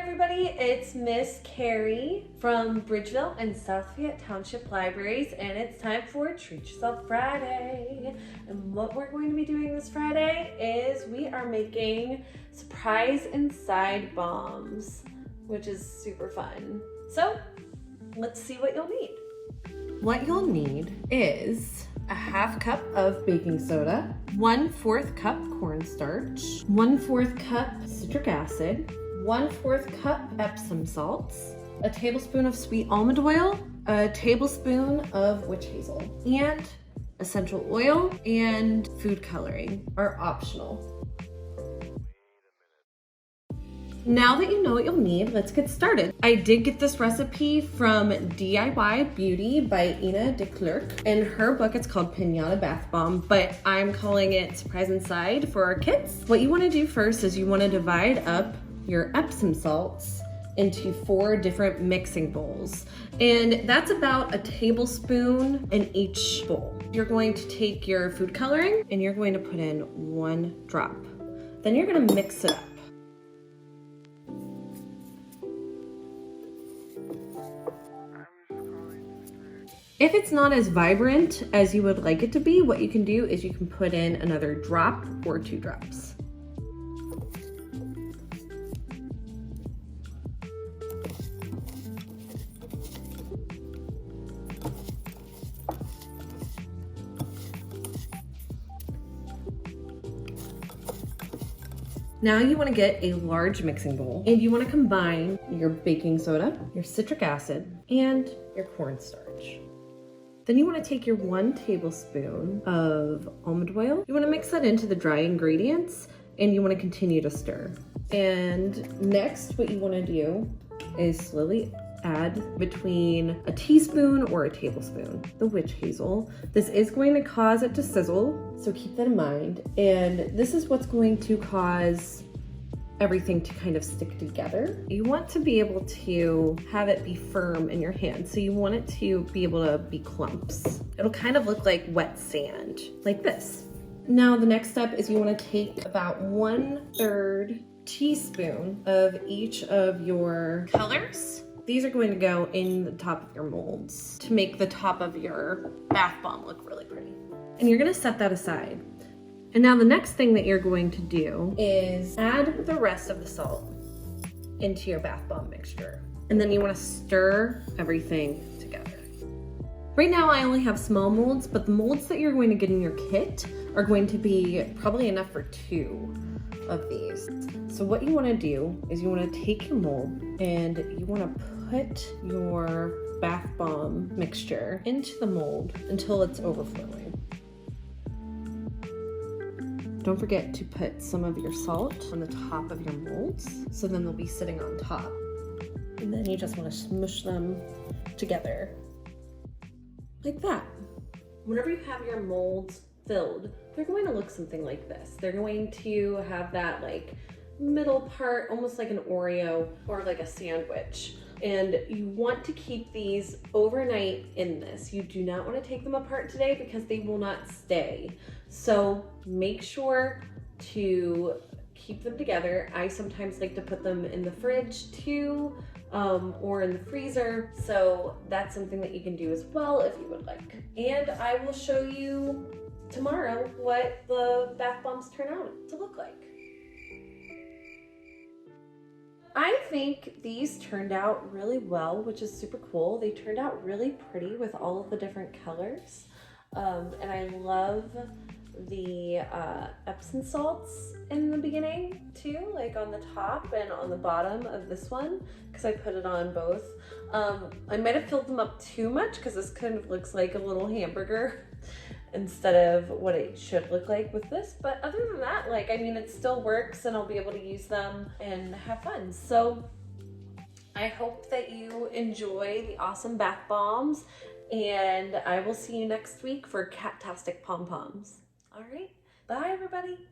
everybody, it's Miss Carrie from Bridgeville and South Fayette Township Libraries, and it's time for Treat Yourself Friday. And what we're going to be doing this Friday is we are making surprise inside bombs, which is super fun. So let's see what you'll need. What you'll need is a half cup of baking soda, 1/4 cup cornstarch, 1/4 cup citric acid, 1/4 cup Epsom salts, a tablespoon of sweet almond oil, a tablespoon of witch hazel, and essential oil and food coloring are optional. Now that you know what you'll need, let's get started. I did get this recipe from DIY Beauty by In De Clercq. In her book, it's called Pinata Bath Bomb, but I'm calling it Surprise Inside for our kids. What you wanna do first is you wanna divide up your Epsom salts into 4 different mixing bowls. And that's about a tablespoon in each bowl. You're going to take your food coloring and you're going to put in 1 drop. Then you're gonna mix it up. If it's not as vibrant as you would like it to be, what you can do is you can put in another drop or 2 drops. Now you want to get a large mixing bowl and you want to combine your baking soda, your citric acid, and your cornstarch. Then you want to take your 1 tablespoon of almond oil. You want to mix that into the dry ingredients and you want to continue to stir. And next what you want to do is slowly add between a teaspoon or a tablespoon the witch hazel. This is going to cause it to sizzle, so keep that in mind. And this is what's going to cause everything to kind of stick together. You want to be able to have it be firm in your hand. So you want it to be able to be clumps. It'll kind of look like wet sand, like this. Now the next step is you want to take about 1/3 teaspoon of each of your colors. These are going to go in the top of your molds to make the top of your bath bomb look really pretty. And you're gonna set that aside. And now the next thing that you're going to do is add the rest of the salt into your bath bomb mixture. And then you wanna stir everything together. Right now I only have small molds, but the molds that you're going to get in your kit are going to be probably enough for 2 of these. So what you wanna do is you wanna take your mold and you wanna put your bath bomb mixture into the mold until it's overflowing. Don't forget to put some of your salt on the top of your molds, so then they'll be sitting on top. And then you just want to smush them together, like that. Whenever you have your molds filled, they're going to look something like this. They're going to have that like middle part, almost like an Oreo or like a sandwich. And you want to keep these overnight in this. You do not want to take them apart today because they will not stay. So make sure to keep them together. I sometimes like to put them in the fridge too, or in the freezer. So that's something that you can do as well if you would like. And I will show you tomorrow what the bath bombs turn out to look like. I think these turned out really well, which is super cool. They turned out really pretty with all of the different colors. And I love the Epsom salts in the beginning too, like on the top and on the bottom of this one, because I put it on both. I might have filled them up too much because this kind of looks like a little hamburger instead of what it should look like with this. But other than that, like, I mean, it still works and I'll be able to use them and have fun. So I hope that you enjoy the awesome bath bombs, and I will see you next week for Cat-tastic Pom-Poms. All right, bye everybody.